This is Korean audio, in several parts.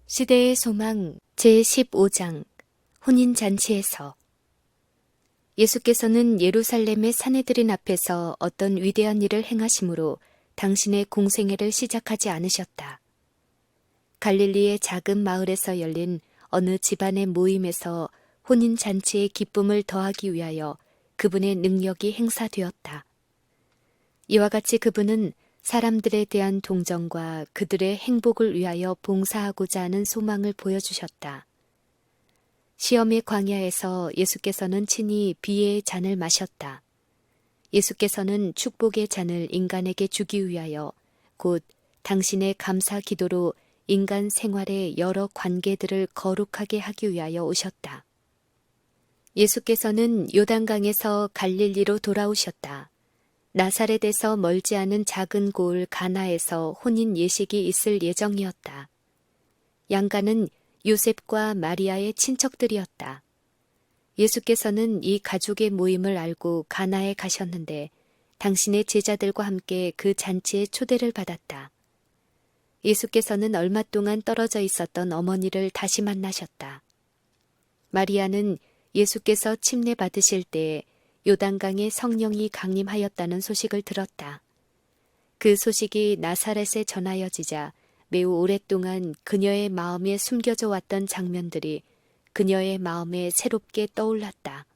시대의 소망 제15장 혼인잔치에서 예수께서는 예루살렘의 사내들인 앞에서 어떤 위대한 일을 행하심으로 당신의 공생애를 시작하지 않으셨다. 갈릴리의 작은 마을에서 열린 어느 집안의 모임에서 혼인잔치의 기쁨을 더하기 위하여 그분의 능력이 행사되었다. 이와 같이 그분은 사람들에 대한 동정과 그들의 행복을 위하여 봉사하고자 하는 소망을 보여주셨다. 시험의 광야에서 예수께서는 친히 비의 잔을 마셨다. 예수께서는 축복의 잔을 인간에게 주기 위하여 곧 당신의 감사 기도로 인간 생활의 여러 관계들을 거룩하게 하기 위하여 오셨다. 예수께서는 요단강에서 갈릴리로 돌아오셨다. 나사렛에서 멀지 않은 작은 고을 가나에서 혼인 예식이 있을 예정이었다. 양가는 요셉과 마리아의 친척들이었다. 예수께서는 이 가족의 모임을 알고 가나에 가셨는데 당신의 제자들과 함께 그 잔치에 초대를 받았다. 예수께서는 얼마 동안 떨어져 있었던 어머니를 다시 만나셨다. 마리아는 예수께서 침례 받으실 때에 요단강에 성령이 강림하였다는 소식을 들었다. 그 소식이 나사렛에 전하여지자 매우 오랫동안 그녀의 마음에 숨겨져 왔던 장면들이 그녀의 마음에 새롭게 떠올랐다.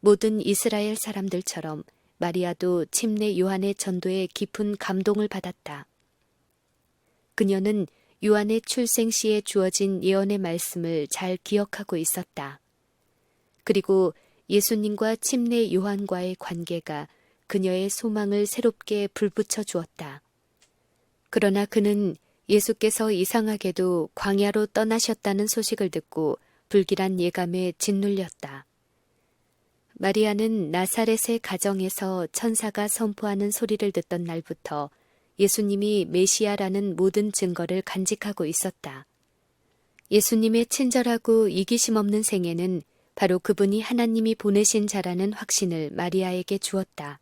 모든 이스라엘 사람들처럼 마리아도 침례 요한의 전도에 깊은 감동을 받았다. 그녀는 요한의 출생 시에 주어진 예언의 말씀을 잘 기억하고 있었다. 그리고 예수님과 침례 요한과의 관계가 그녀의 소망을 새롭게 불붙여 주었다. 그러나 그는 예수께서 이상하게도 광야로 떠나셨다는 소식을 듣고 불길한 예감에 짓눌렸다. 마리아는 나사렛의 가정에서 천사가 선포하는 소리를 듣던 날부터 예수님이 메시아라는 모든 증거를 간직하고 있었다. 예수님의 친절하고 이기심 없는 생애는 바로 그분이 하나님이 보내신 자라는 확신을 마리아에게 주었다.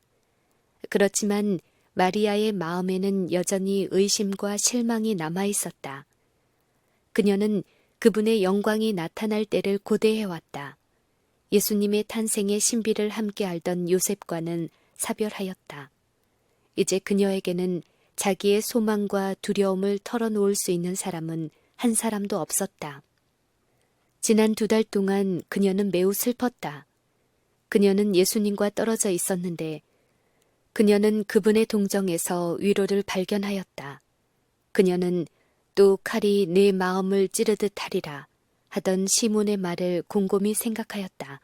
그렇지만 마리아의 마음에는 여전히 의심과 실망이 남아 있었다. 그녀는 그분의 영광이 나타날 때를 고대해왔다. 예수님의 탄생의 신비를 함께 알던 요셉과는 사별하였다. 이제 그녀에게는 자기의 소망과 두려움을 털어놓을 수 있는 사람은 한 사람도 없었다. 지난 2달 동안 그녀는 매우 슬펐다. 그녀는 예수님과 떨어져 있었는데 그녀는 그분의 동정에서 위로를 발견하였다. 그녀는 또 칼이 내 마음을 찌르듯 하리라 하던 시몬의 말을 곰곰이 생각하였다.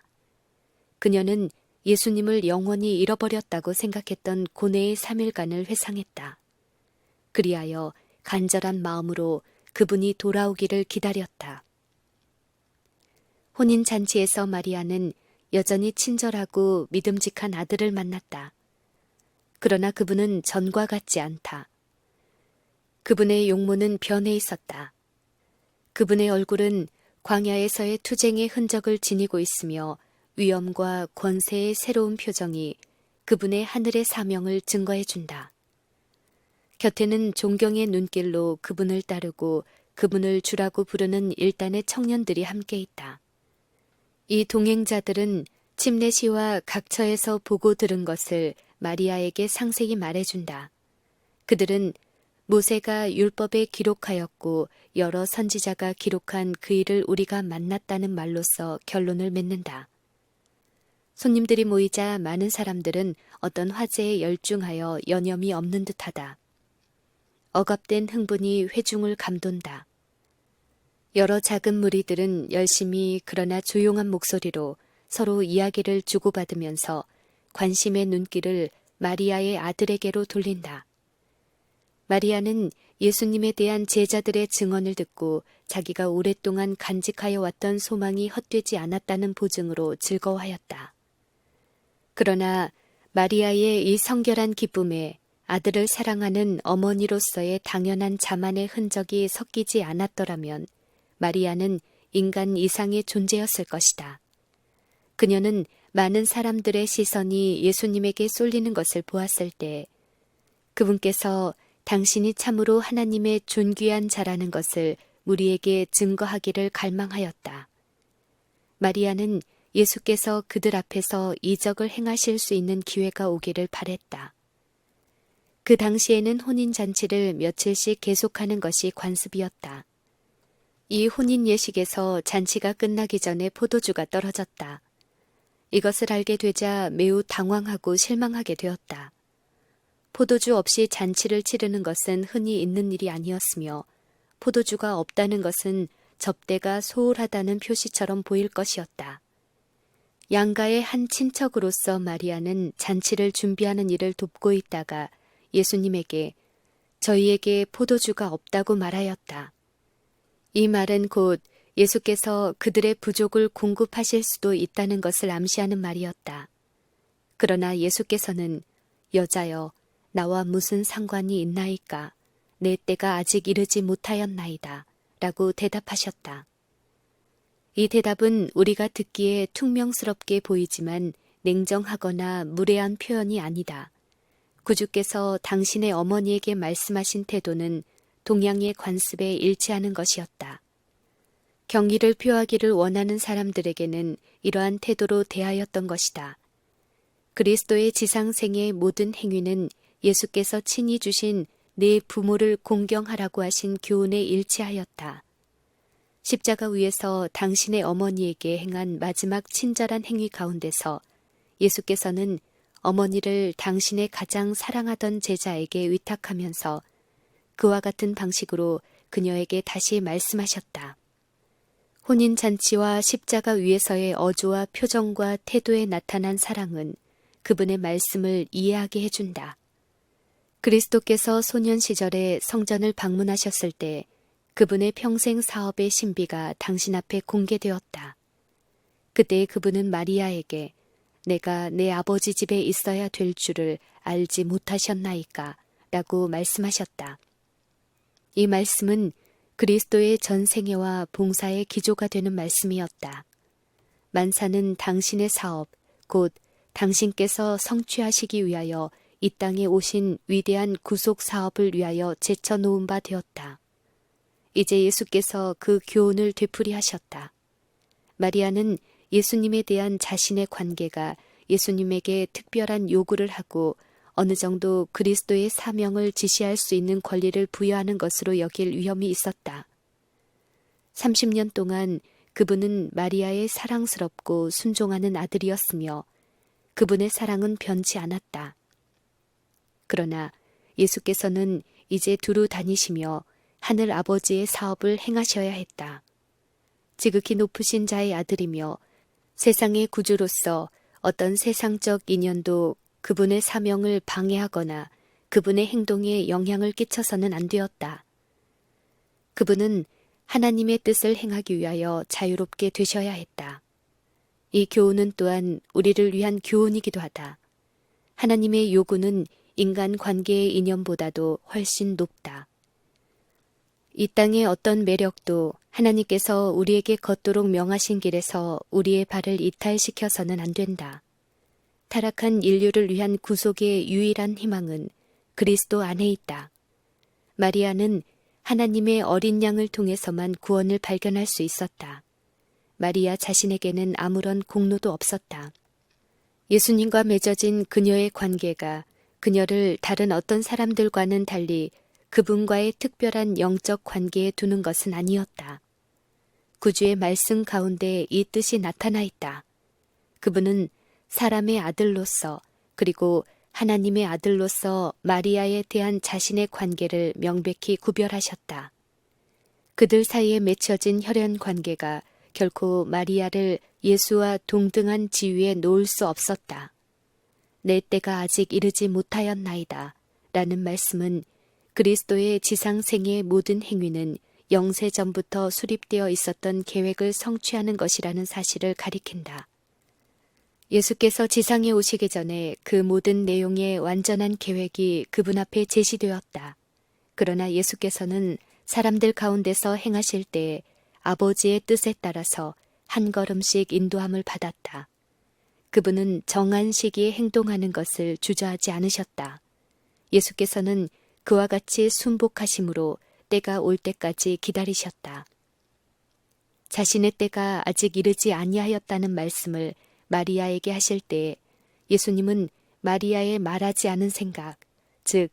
그녀는 예수님을 영원히 잃어버렸다고 생각했던 고뇌의 3일간을 회상했다. 그리하여 간절한 마음으로 그분이 돌아오기를 기다렸다. 혼인잔치에서 마리아는 여전히 친절하고 믿음직한 아들을 만났다. 그러나 그분은 전과 같지 않다. 그분의 용모는 변해 있었다. 그분의 얼굴은 광야에서의 투쟁의 흔적을 지니고 있으며 위엄과 권세의 새로운 표정이 그분의 하늘의 사명을 증거해준다. 곁에는 존경의 눈길로 그분을 따르고 그분을 주라고 부르는 일단의 청년들이 함께 있다. 이 동행자들은 침례시와 각처에서 보고 들은 것을 마리아에게 상세히 말해준다. 그들은 모세가 율법에 기록하였고 여러 선지자가 기록한 그 일을 우리가 만났다는 말로써 결론을 맺는다. 손님들이 모이자 많은 사람들은 어떤 화제에 열중하여 여념이 없는 듯하다. 억압된 흥분이 회중을 감돈다. 여러 작은 무리들은 열심히 그러나 조용한 목소리로 서로 이야기를 주고받으면서 관심의 눈길을 마리아의 아들에게로 돌린다. 마리아는 예수님에 대한 제자들의 증언을 듣고 자기가 오랫동안 간직하여 왔던 소망이 헛되지 않았다는 보증으로 즐거워하였다. 그러나 마리아의 이 성결한 기쁨에 아들을 사랑하는 어머니로서의 당연한 자만의 흔적이 섞이지 않았더라면 마리아는 인간 이상의 존재였을 것이다. 그녀는 많은 사람들의 시선이 예수님에게 쏠리는 것을 보았을 때 그분께서 당신이 참으로 하나님의 존귀한 자라는 것을 우리에게 증거하기를 갈망하였다. 마리아는 예수께서 그들 앞에서 이적을 행하실 수 있는 기회가 오기를 바랬다. 그 당시에는 혼인잔치를 며칠씩 계속하는 것이 관습이었다. 이 혼인 예식에서 잔치가 끝나기 전에 포도주가 떨어졌다. 이것을 알게 되자 매우 당황하고 실망하게 되었다. 포도주 없이 잔치를 치르는 것은 흔히 있는 일이 아니었으며 포도주가 없다는 것은 접대가 소홀하다는 표시처럼 보일 것이었다. 양가의 한 친척으로서 마리아는 잔치를 준비하는 일을 돕고 있다가 예수님에게 저희에게 포도주가 없다고 말하였다. 이 말은 곧 예수께서 그들의 부족을 공급하실 수도 있다는 것을 암시하는 말이었다. 그러나 예수께서는 여자여 나와 무슨 상관이 있나이까 내 때가 아직 이르지 못하였나이다 라고 대답하셨다. 이 대답은 우리가 듣기에 퉁명스럽게 보이지만 냉정하거나 무례한 표현이 아니다. 구주께서 당신의 어머니에게 말씀하신 태도는 동양의 관습에 일치하는 것이었다. 경의를 표하기를 원하는 사람들에게는 이러한 태도로 대하였던 것이다. 그리스도의 지상생의 모든 행위는 예수께서 친히 주신 내 부모를 공경하라고 하신 교훈에 일치하였다. 십자가 위에서 당신의 어머니에게 행한 마지막 친절한 행위 가운데서 예수께서는 어머니를 당신의 가장 사랑하던 제자에게 위탁하면서 그와 같은 방식으로 그녀에게 다시 말씀하셨다. 혼인잔치와 십자가 위에서의 어조와 표정과 태도에 나타난 사랑은 그분의 말씀을 이해하게 해준다. 그리스도께서 소년 시절에 성전을 방문하셨을 때 그분의 평생 사업의 신비가 당신 앞에 공개되었다. 그때 그분은 마리아에게 내가 내 아버지 집에 있어야 될 줄을 알지 못하셨나이까 라고 말씀하셨다. 이 말씀은 그리스도의 전생애와 봉사의 기조가 되는 말씀이었다. 만사는 당신의 사업, 곧 당신께서 성취하시기 위하여 이 땅에 오신 위대한 구속 사업을 위하여 제쳐놓은 바 되었다. 이제 예수께서 그 교훈을 되풀이하셨다. 마리아는 예수님에 대한 자신의 관계가 예수님에게 특별한 요구를 하고 어느 정도 그리스도의 사명을 지시할 수 있는 권리를 부여하는 것으로 여길 위험이 있었다. 30년 동안 그분은 마리아의 사랑스럽고 순종하는 아들이었으며 그분의 사랑은 변치 않았다. 그러나 예수께서는 이제 두루 다니시며 하늘 아버지의 사업을 행하셔야 했다. 지극히 높으신 자의 아들이며 세상의 구주로서 어떤 세상적 인연도 그분의 사명을 방해하거나 그분의 행동에 영향을 끼쳐서는 안 되었다. 그분은 하나님의 뜻을 행하기 위하여 자유롭게 되셔야 했다. 이 교훈은 또한 우리를 위한 교훈이기도 하다. 하나님의 요구는 인간 관계의 인연보다도 훨씬 높다. 이 땅의 어떤 매력도 하나님께서 우리에게 걷도록 명하신 길에서 우리의 발을 이탈시켜서는 안 된다. 타락한 인류를 위한 구속의 유일한 희망은 그리스도 안에 있다. 마리아는 하나님의 어린 양을 통해서만 구원을 발견할 수 있었다. 마리아 자신에게는 아무런 공로도 없었다. 예수님과 맺어진 그녀의 관계가 그녀를 다른 어떤 사람들과는 달리 그분과의 특별한 영적 관계에 두는 것은 아니었다. 구주의 말씀 가운데 이 뜻이 나타나 있다. 그분은 사람의 아들로서 그리고 하나님의 아들로서 마리아에 대한 자신의 관계를 명백히 구별하셨다. 그들 사이에 맺혀진 혈연 관계가 결코 마리아를 예수와 동등한 지위에 놓을 수 없었다. 내 때가 아직 이르지 못하였나이다 라는 말씀은 그리스도의 지상생의 모든 행위는 영세 전부터 수립되어 있었던 계획을 성취하는 것이라는 사실을 가리킨다. 예수께서 지상에 오시기 전에 그 모든 내용의 완전한 계획이 그분 앞에 제시되었다. 그러나 예수께서는 사람들 가운데서 행하실 때 아버지의 뜻에 따라서 한 걸음씩 인도함을 받았다. 그분은 정한 시기에 행동하는 것을 주저하지 않으셨다. 예수께서는 그와 같이 순복하심으로 때가 올 때까지 기다리셨다. 자신의 때가 아직 이르지 아니하였다는 말씀을 마리아에게 하실 때 예수님은 마리아의 말하지 않은 생각, 즉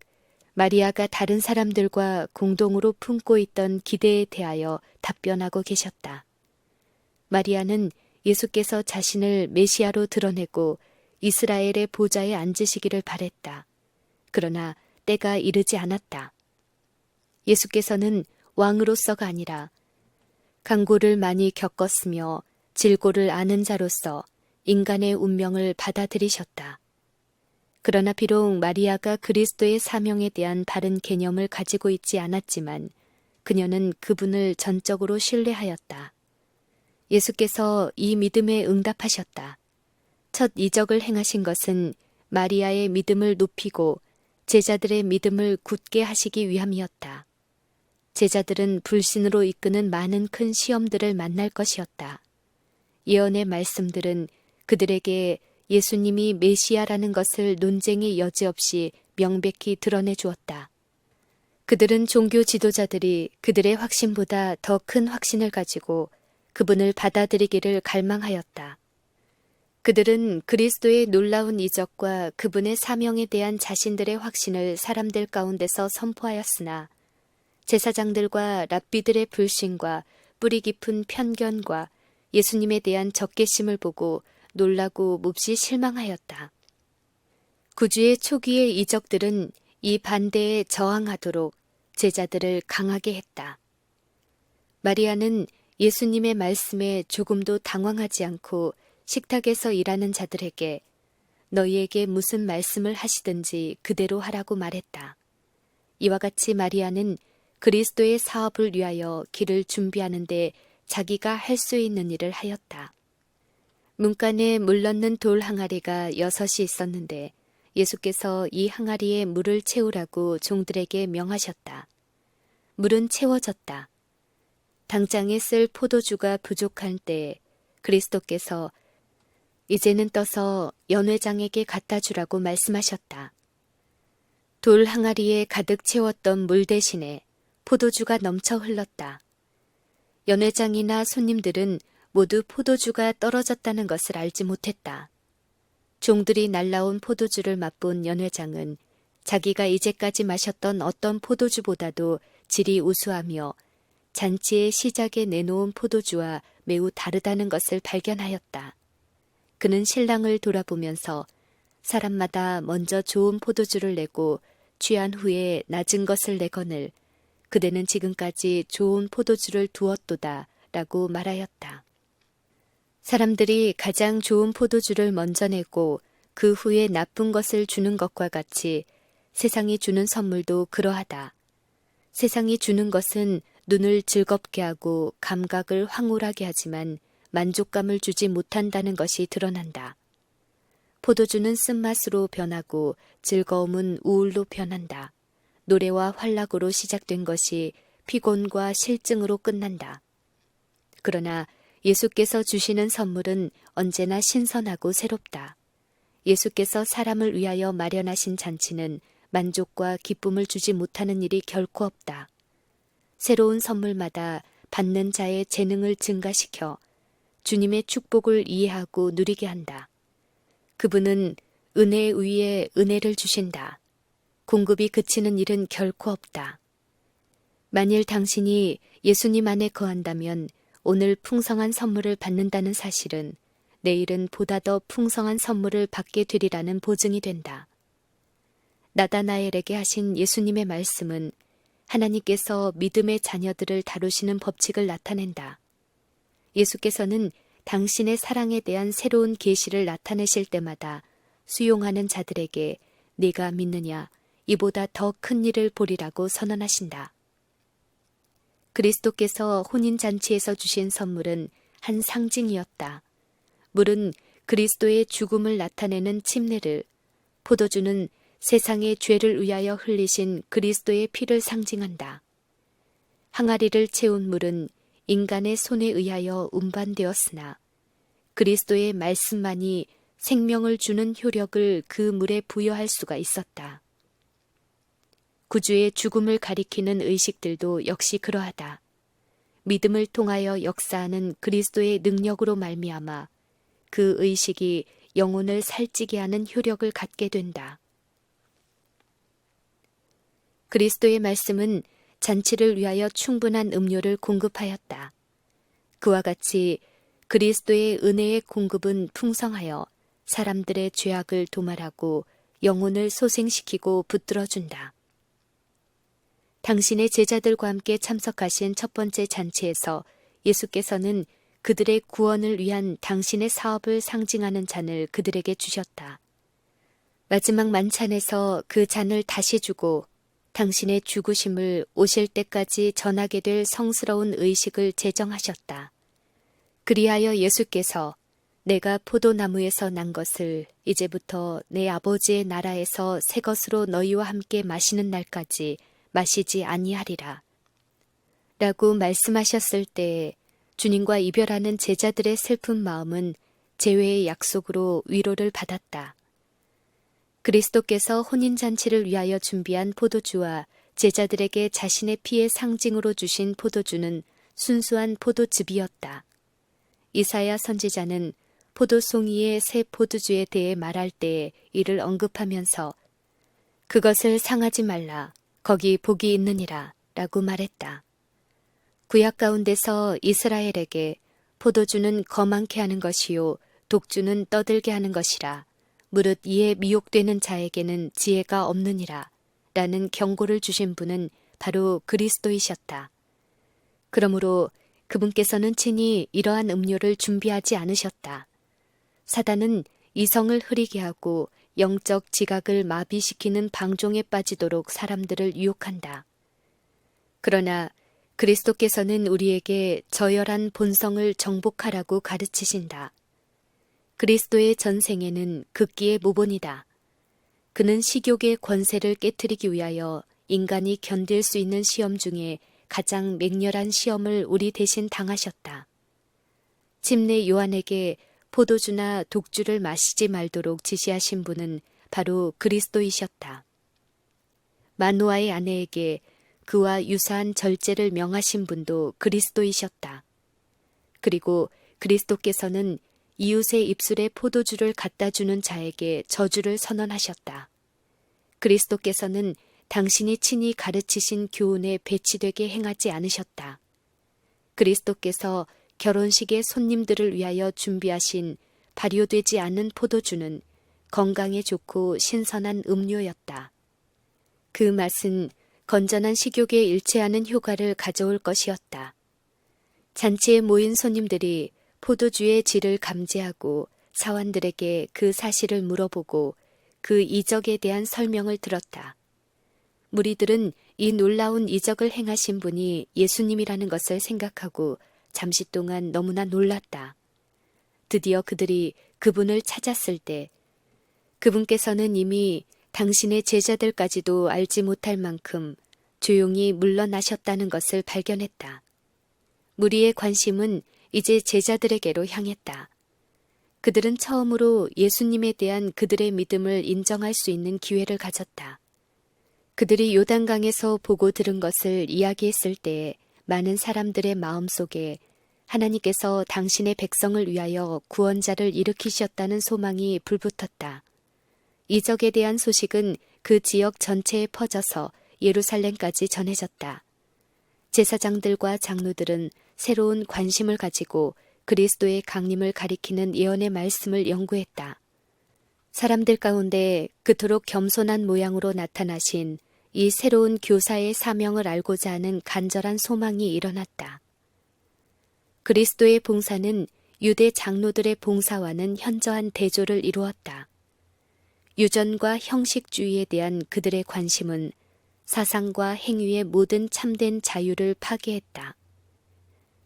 마리아가 다른 사람들과 공동으로 품고 있던 기대에 대하여 답변하고 계셨다. 마리아는 예수께서 자신을 메시아로 드러내고 이스라엘의 보좌에 앉으시기를 바랬다. 그러나 때가 이르지 않았다. 예수께서는 왕으로서가 아니라 강고를 많이 겪었으며 질고를 아는 자로서 인간의 운명을 받아들이셨다. 그러나 비록 마리아가 그리스도의 사명에 대한 바른 개념을 가지고 있지 않았지만 그녀는 그분을 전적으로 신뢰하였다. 예수께서 이 믿음에 응답하셨다. 첫 이적을 행하신 것은 마리아의 믿음을 높이고 제자들의 믿음을 굳게 하시기 위함이었다. 제자들은 불신으로 이끄는 많은 큰 시험들을 만날 것이었다. 예언의 말씀들은 그들에게 예수님이 메시아라는 것을 논쟁의 여지 없이 명백히 드러내 주었다. 그들은 종교 지도자들이 그들의 확신보다 더 큰 확신을 가지고 그분을 받아들이기를 갈망하였다. 그들은 그리스도의 놀라운 이적과 그분의 사명에 대한 자신들의 확신을 사람들 가운데서 선포하였으나 제사장들과 랍비들의 불신과 뿌리 깊은 편견과 예수님에 대한 적개심을 보고 놀라고 몹시 실망하였다. 구주의 초기의 이적들은 이 반대에 저항하도록 제자들을 강하게 했다. 마리아는 예수님의 말씀에 조금도 당황하지 않고 식탁에서 일하는 자들에게 너희에게 무슨 말씀을 하시든지 그대로 하라고 말했다. 이와 같이 마리아는 그리스도의 사업을 위하여 길을 준비하는데 자기가 할 수 있는 일을 하였다. 문간에 물 넣는 돌 항아리가 6이 있었는데 예수께서 이 항아리에 물을 채우라고 종들에게 명하셨다. 물은 채워졌다. 당장에 쓸 포도주가 부족할 때 그리스도께서 이제는 떠서 연회장에게 갖다 주라고 말씀하셨다. 돌 항아리에 가득 채웠던 물 대신에 포도주가 넘쳐 흘렀다. 연회장이나 손님들은 모두 포도주가 떨어졌다는 것을 알지 못했다. 종들이 날라온 포도주를 맛본 연회장은 자기가 이제까지 마셨던 어떤 포도주보다도 질이 우수하며 잔치의 시작에 내놓은 포도주와 매우 다르다는 것을 발견하였다. 그는 신랑을 돌아보면서 사람마다 먼저 좋은 포도주를 내고 취한 후에 낮은 것을 내거늘 그대는 지금까지 좋은 포도주를 두었도다 라고 말하였다. 사람들이 가장 좋은 포도주를 먼저 내고 그 후에 나쁜 것을 주는 것과 같이 세상이 주는 선물도 그러하다. 세상이 주는 것은 눈을 즐겁게 하고 감각을 황홀하게 하지만 만족감을 주지 못한다는 것이 드러난다. 포도주는 쓴맛으로 변하고 즐거움은 우울로 변한다. 노래와 활락으로 시작된 것이 피곤과 실증으로 끝난다. 그러나 예수께서 주시는 선물은 언제나 신선하고 새롭다. 예수께서 사람을 위하여 마련하신 잔치는 만족과 기쁨을 주지 못하는 일이 결코 없다. 새로운 선물마다 받는 자의 재능을 증가시켜 주님의 축복을 이해하고 누리게 한다. 그분은 은혜 위에 은혜를 주신다. 공급이 그치는 일은 결코 없다. 만일 당신이 예수님 안에 거한다면 오늘 풍성한 선물을 받는다는 사실은 내일은 보다 더 풍성한 선물을 받게 되리라는 보증이 된다. 나다나엘에게 하신 예수님의 말씀은 하나님께서 믿음의 자녀들을 다루시는 법칙을 나타낸다. 예수께서는 당신의 사랑에 대한 새로운 계시를 나타내실 때마다 수용하는 자들에게 네가 믿느냐 이보다 더 큰 일을 보리라고 선언하신다. 그리스도께서 혼인잔치에서 주신 선물은 한 상징이었다. 물은 그리스도의 죽음을 나타내는 침례를, 포도주는 세상의 죄를 위하여 흘리신 그리스도의 피를 상징한다. 항아리를 채운 물은 인간의 손에 의하여 운반되었으나 그리스도의 말씀만이 생명을 주는 효력을 그 물에 부여할 수가 있었다. 구주의 죽음을 가리키는 의식들도 역시 그러하다. 믿음을 통하여 역사하는 그리스도의 능력으로 말미암아 그 의식이 영혼을 살찌게 하는 효력을 갖게 된다. 그리스도의 말씀은 잔치를 위하여 충분한 음료를 공급하였다. 그와 같이 그리스도의 은혜의 공급은 풍성하여 사람들의 죄악을 도말하고 영혼을 소생시키고 붙들어준다. 당신의 제자들과 함께 참석하신 첫 번째 잔치에서 예수께서는 그들의 구원을 위한 당신의 사업을 상징하는 잔을 그들에게 주셨다. 마지막 만찬에서 그 잔을 다시 주고 당신의 죽으심을 오실 때까지 전하게 될 성스러운 의식을 제정하셨다. 그리하여 예수께서 내가 포도나무에서 난 것을 이제부터 내 아버지의 나라에서 새 것으로 너희와 함께 마시는 날까지 마시지 아니하리라. 라고 말씀하셨을 때 주님과 이별하는 제자들의 슬픈 마음은 재회의 약속으로 위로를 받았다. 그리스도께서 혼인잔치를 위하여 준비한 포도주와 제자들에게 자신의 피의 상징으로 주신 포도주는 순수한 포도즙이었다. 이사야 선지자는 포도송이의 새 포도주에 대해 말할 때에 이를 언급하면서 그것을 상하지 말라. 거기 복이 있느니라 라고 말했다. 구약 가운데서 이스라엘에게 포도주는 거만케 하는 것이요 독주는 떠들게 하는 것이라 무릇 이에 미혹되는 자에게는 지혜가 없느니라 라는 경고를 주신 분은 바로 그리스도이셨다. 그러므로 그분께서는 친히 이러한 음료를 준비하지 않으셨다. 사단은 이성을 흐리게 하고 영적 지각을 마비시키는 방종에 빠지도록 사람들을 유혹한다. 그러나 그리스도께서는 우리에게 저열한 본성을 정복하라고 가르치신다. 그리스도의 전생에는 극기의 모본이다. 그는 식욕의 권세를 깨트리기 위하여 인간이 견딜 수 있는 시험 중에 가장 맹렬한 시험을 우리 대신 당하셨다. 침례 요한에게 포도주나 독주를 마시지 말도록 지시하신 분은 바로 그리스도이셨다. 마노아의 아내에게 그와 유사한 절제를 명하신 분도 그리스도이셨다. 그리고 그리스도께서는 이웃의 입술에 포도주를 갖다 주는 자에게 저주를 선언하셨다. 그리스도께서는 당신이 친히 가르치신 교훈에 배치되게 행하지 않으셨다. 그리스도께서 결혼식의 손님들을 위하여 준비하신 발효되지 않은 포도주는 건강에 좋고 신선한 음료였다. 그 맛은 건전한 식욕에 일치하는 효과를 가져올 것이었다. 잔치에 모인 손님들이 포도주의 질을 감지하고 사환들에게 그 사실을 물어보고 그 이적에 대한 설명을 들었다. 무리들은 이 놀라운 이적을 행하신 분이 예수님이라는 것을 생각하고 잠시 동안 너무나 놀랐다. 드디어 그들이 그분을 찾았을 때 그분께서는 이미 당신의 제자들까지도 알지 못할 만큼 조용히 물러나셨다는 것을 발견했다. 무리의 관심은 이제 제자들에게로 향했다. 그들은 처음으로 예수님에 대한 그들의 믿음을 인정할 수 있는 기회를 가졌다. 그들이 요단강에서 보고 들은 것을 이야기했을 때에 많은 사람들의 마음속에 하나님께서 당신의 백성을 위하여 구원자를 일으키셨다는 소망이 불붙었다. 이적에 대한 소식은 그 지역 전체에 퍼져서 예루살렘까지 전해졌다. 제사장들과 장로들은 새로운 관심을 가지고 그리스도의 강림을 가리키는 예언의 말씀을 연구했다. 사람들 가운데 그토록 겸손한 모양으로 나타나신 이 새로운 교사의 사명을 알고자 하는 간절한 소망이 일어났다. 그리스도의 봉사는 유대 장로들의 봉사와는 현저한 대조를 이루었다. 유전과 형식주의에 대한 그들의 관심은 사상과 행위의 모든 참된 자유를 파괴했다.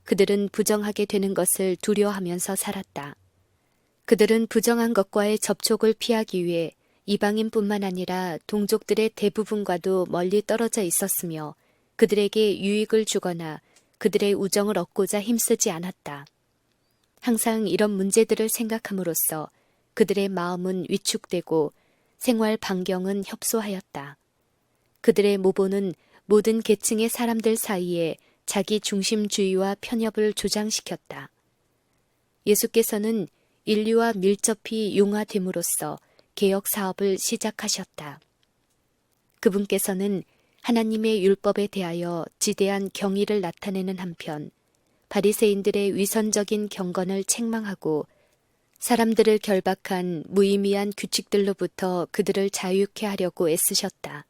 그들은 부정하게 되는 것을 두려워하면서 살았다. 그들은 부정한 것과의 접촉을 피하기 위해 이방인뿐만 아니라 동족들의 대부분과도 멀리 떨어져 있었으며 그들에게 유익을 주거나 그들의 우정을 얻고자 힘쓰지 않았다. 항상 이런 문제들을 생각함으로써 그들의 마음은 위축되고 생활 반경은 협소하였다. 그들의 모보는 모든 계층의 사람들 사이에 자기 중심주의와 편협을 조장시켰다. 예수께서는 인류와 밀접히 융화됨으로써 개혁 사업을 시작하셨다. 그분께서는 하나님의 율법에 대하여 지대한 경의를 나타내는 한편 바리새인들의 위선적인 경건을 책망하고 사람들을 결박한 무의미한 규칙들로부터 그들을 자유케 하려고 애쓰셨다.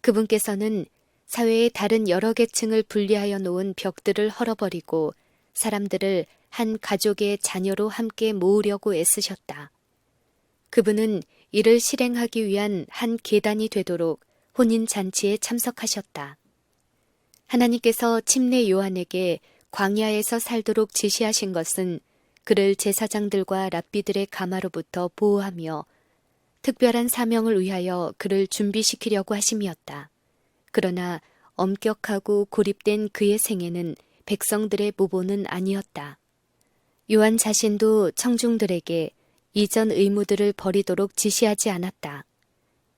그분께서는 사회의 다른 여러 계층을 분리하여 놓은 벽들을 헐어버리고 사람들을 한 가족의 자녀로 함께 모으려고 애쓰셨다. 그분은 이를 실행하기 위한 한 계단이 되도록 혼인잔치에 참석하셨다. 하나님께서 침례 요한에게 광야에서 살도록 지시하신 것은 그를 제사장들과 랍비들의 가마로부터 보호하며 특별한 사명을 위하여 그를 준비시키려고 하심이었다. 그러나 엄격하고 고립된 그의 생애는 백성들의 모보는 아니었다. 요한 자신도 청중들에게 이전 의무들을 버리도록 지시하지 않았다.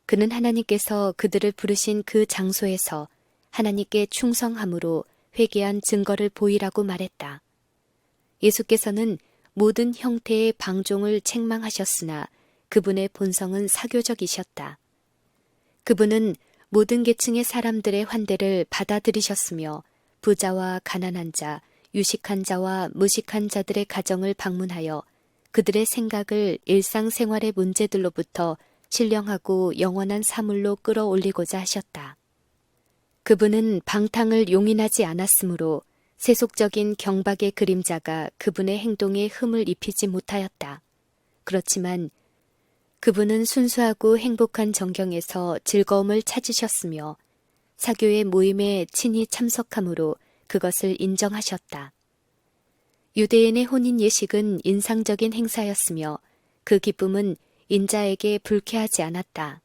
그는 하나님께서 그들을 부르신 그 장소에서 하나님께 충성함으로 회개한 증거를 보이라고 말했다. 예수께서는 모든 형태의 방종을 책망하셨으나 그분의 본성은 사교적이셨다. 그분은 모든 계층의 사람들의 환대를 받아들이셨으며 부자와 가난한 자, 유식한 자와 무식한 자들의 가정을 방문하여 그들의 생각을 일상생활의 문제들로부터 신령하고 영원한 사물로 끌어올리고자 하셨다. 그분은 방탕을 용인하지 않았으므로 세속적인 경박의 그림자가 그분의 행동에 흠을 입히지 못하였다. 그렇지만 그분은 순수하고 행복한 정경에서 즐거움을 찾으셨으며 사교의 모임에 친히 참석함으로 그것을 인정하셨다. 유대인의 혼인 예식은 인상적인 행사였으며 그 기쁨은 인자에게 불쾌하지 않았다.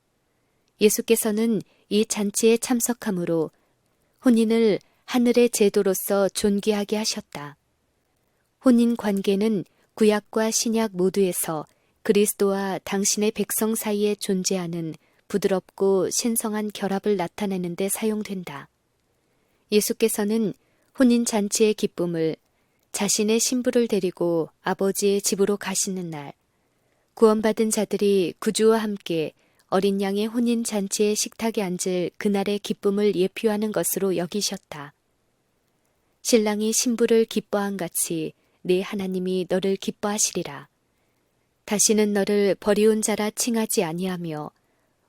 예수께서는 이 잔치에 참석함으로 혼인을 하늘의 제도로서 존귀하게 하셨다. 혼인 관계는 구약과 신약 모두에서 그리스도와 당신의 백성 사이에 존재하는 부드럽고 신성한 결합을 나타내는 데 사용된다. 예수께서는 혼인 잔치의 기쁨을 자신의 신부를 데리고 아버지의 집으로 가시는 날, 구원받은 자들이 구주와 함께 어린 양의 혼인 잔치의 식탁에 앉을 그날의 기쁨을 예표하는 것으로 여기셨다. 신랑이 신부를 기뻐한 같이 네 하나님이 너를 기뻐하시리라. 다시는 너를 버리운 자라 칭하지 아니하며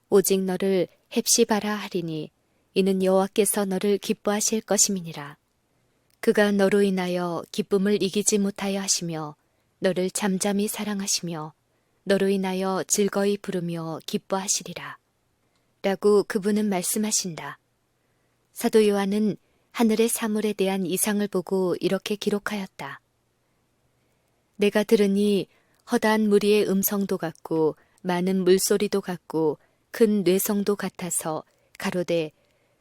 오직 너를 헵시바라 하리니 이는 여호와께서 너를 기뻐하실 것임이니라. 그가 너로 인하여 기쁨을 이기지 못하여 하시며 너를 잠잠히 사랑하시며 너로 인하여 즐거이 부르며 기뻐하시리라. 라고 그분은 말씀하신다. 사도 요한은 하늘의 사물에 대한 이상을 보고 이렇게 기록하였다. 내가 들으니 허다한 무리의 음성도 같고 많은 물소리도 같고 큰 뇌성도 같아서 가로되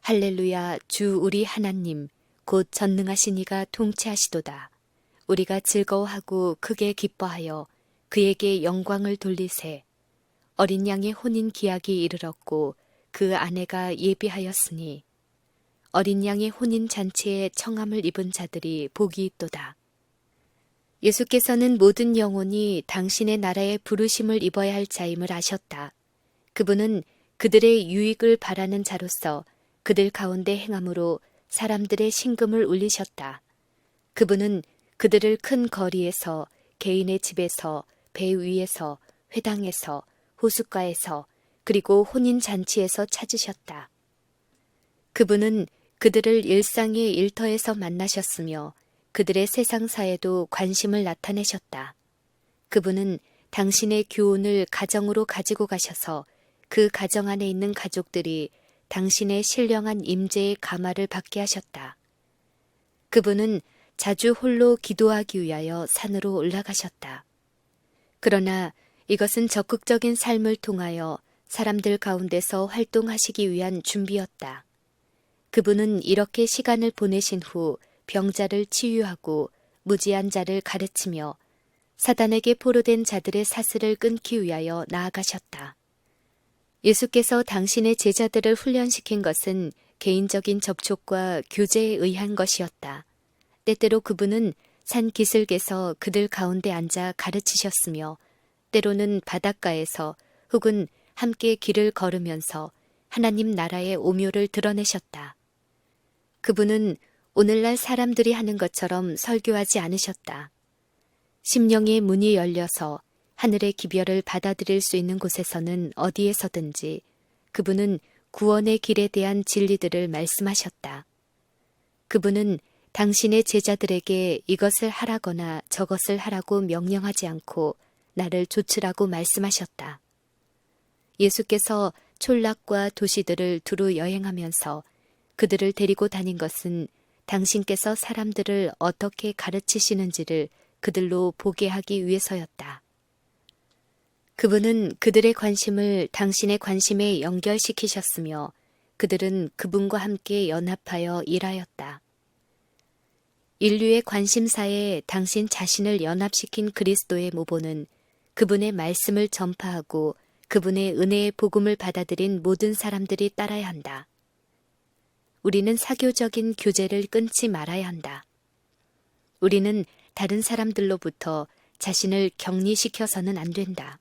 할렐루야 주 우리 하나님 곧 전능하신 이가 통치하시도다. 우리가 즐거워하고 크게 기뻐하여 그에게 영광을 돌리세. 어린 양의 혼인 기약이 이르렀고 그 아내가 예비하였으니 어린 양의 혼인 잔치에 청함을 입은 자들이 복이 있도다. 예수께서는 모든 영혼이 당신의 나라에 부르심을 입어야 할 자임을 아셨다. 그분은 그들의 유익을 바라는 자로서 그들 가운데 행함으로 사람들의 심금을 울리셨다. 그분은 그들을 큰 거리에서, 개인의 집에서, 배 위에서, 회당에서, 호숫가에서, 그리고 혼인잔치에서 찾으셨다. 그분은 그들을 일상의 일터에서 만나셨으며 그들의 세상사에도 관심을 나타내셨다. 그분은 당신의 교훈을 가정으로 가지고 가셔서 그 가정 안에 있는 가족들이 당신의 신령한 임재의 감화를 받게 하셨다. 그분은 자주 홀로 기도하기 위하여 산으로 올라가셨다. 그러나 이것은 적극적인 삶을 통하여 사람들 가운데서 활동하시기 위한 준비였다. 그분은 이렇게 시간을 보내신 후 병자를 치유하고 무지한 자를 가르치며 사단에게 포로된 자들의 사슬을 끊기 위하여 나아가셨다. 예수께서 당신의 제자들을 훈련시킨 것은 개인적인 접촉과 교제에 의한 것이었다. 때때로 그분은 산 기슭에서 그들 가운데 앉아 가르치셨으며 때로는 바닷가에서 혹은 함께 길을 걸으면서 하나님 나라의 오묘를 드러내셨다. 그분은 오늘날 사람들이 하는 것처럼 설교하지 않으셨다. 심령의 문이 열려서 하늘의 기별을 받아들일 수 있는 곳에서는 어디에서든지 그분은 구원의 길에 대한 진리들을 말씀하셨다. 그분은 당신의 제자들에게 이것을 하라거나 저것을 하라고 명령하지 않고 나를 좇으라고 말씀하셨다. 예수께서 촌락과 도시들을 두루 여행하면서 그들을 데리고 다닌 것은 당신께서 사람들을 어떻게 가르치시는지를 그들로 보게 하기 위해서였다. 그분은 그들의 관심을 당신의 관심에 연결시키셨으며 그들은 그분과 함께 연합하여 일하였다. 인류의 관심사에 당신 자신을 연합시킨 그리스도의 모보는 그분의 말씀을 전파하고 그분의 은혜의 복음을 받아들인 모든 사람들이 따라야 한다. 우리는 사교적인 교제를 끊지 말아야 한다. 우리는 다른 사람들로부터 자신을 격리시켜서는 안 된다.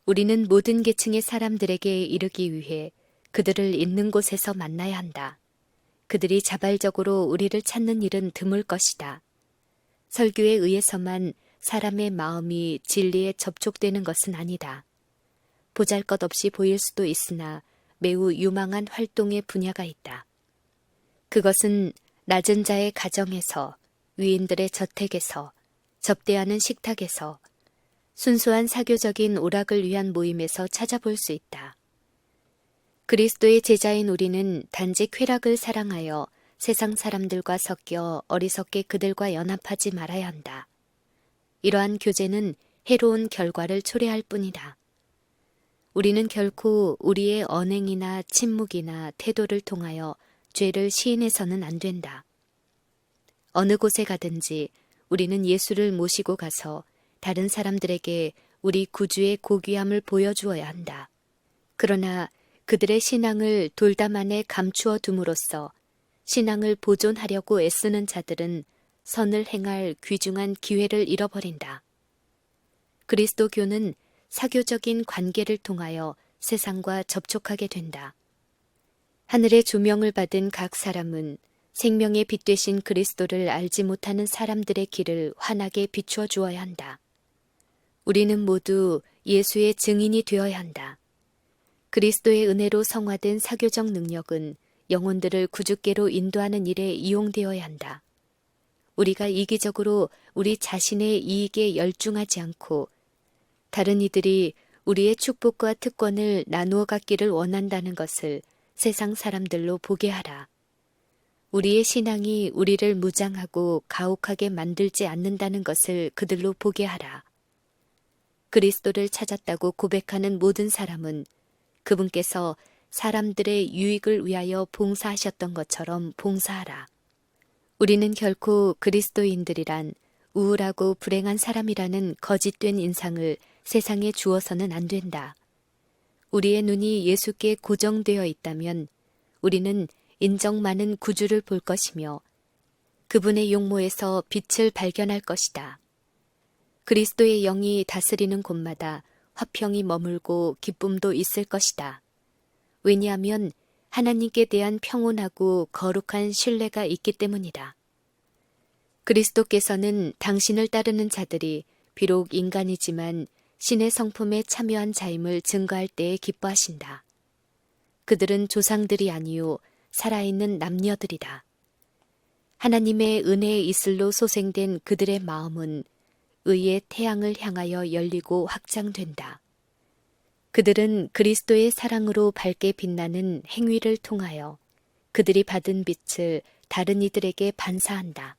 우리는 모든 계층의 사람들에게 이르기 위해 그들을 있는 곳에서 만나야 한다. 그들이 자발적으로 우리를 찾는 일은 드물 것이다. 설교에 의해서만 사람의 마음이 진리에 접촉되는 것은 아니다. 보잘것없이 보일 수도 있으나 매우 유망한 활동의 분야가 있다. 그것은 낮은 자의 가정에서, 위인들의 저택에서, 접대하는 식탁에서, 순수한 사교적인 오락을 위한 모임에서 찾아볼 수 있다. 그리스도의 제자인 우리는 단지 쾌락을 사랑하여 세상 사람들과 섞여 어리석게 그들과 연합하지 말아야 한다. 이러한 교제는 해로운 결과를 초래할 뿐이다. 우리는 결코 우리의 언행이나 침묵이나 태도를 통하여 죄를 시인해서는 안 된다. 어느 곳에 가든지 우리는 예수를 모시고 가서 다른 사람들에게 우리 구주의 고귀함을 보여주어야 한다. 그러나 그들의 신앙을 돌담 안에 감추어 둠으로써 신앙을 보존하려고 애쓰는 자들은 선을 행할 귀중한 기회를 잃어버린다. 그리스도교는 사교적인 관계를 통하여 세상과 접촉하게 된다. 하늘의 조명을 받은 각 사람은 생명의 빛 되신 그리스도를 알지 못하는 사람들의 길을 환하게 비추어 주어야 한다. 우리는 모두 예수의 증인이 되어야 한다. 그리스도의 은혜로 성화된 사교적 능력은 영혼들을 구주께로 인도하는 일에 이용되어야 한다. 우리가 이기적으로 우리 자신의 이익에 열중하지 않고 다른 이들이 우리의 축복과 특권을 나누어 갖기를 원한다는 것을 세상 사람들로 보게 하라. 우리의 신앙이 우리를 무장하고 가혹하게 만들지 않는다는 것을 그들로 보게 하라. 그리스도를 찾았다고 고백하는 모든 사람은 그분께서 사람들의 유익을 위하여 봉사하셨던 것처럼 봉사하라. 우리는 결코 그리스도인들이란 우울하고 불행한 사람이라는 거짓된 인상을 세상에 주어서는 안 된다. 우리의 눈이 예수께 고정되어 있다면 우리는 인정 많은 구주를 볼 것이며 그분의 용모에서 빛을 발견할 것이다. 그리스도의 영이 다스리는 곳마다 화평이 머물고 기쁨도 있을 것이다. 왜냐하면 하나님께 대한 평온하고 거룩한 신뢰가 있기 때문이다. 그리스도께서는 당신을 따르는 자들이 비록 인간이지만 신의 성품에 참여한 자임을 증거할 때에 기뻐하신다. 그들은 조상들이 아니요 살아있는 남녀들이다. 하나님의 은혜의 이슬로 소생된 그들의 마음은 의의 태양을 향하여 열리고 확장된다. 그들은 그리스도의 사랑으로 밝게 빛나는 행위를 통하여 그들이 받은 빛을 다른 이들에게 반사한다.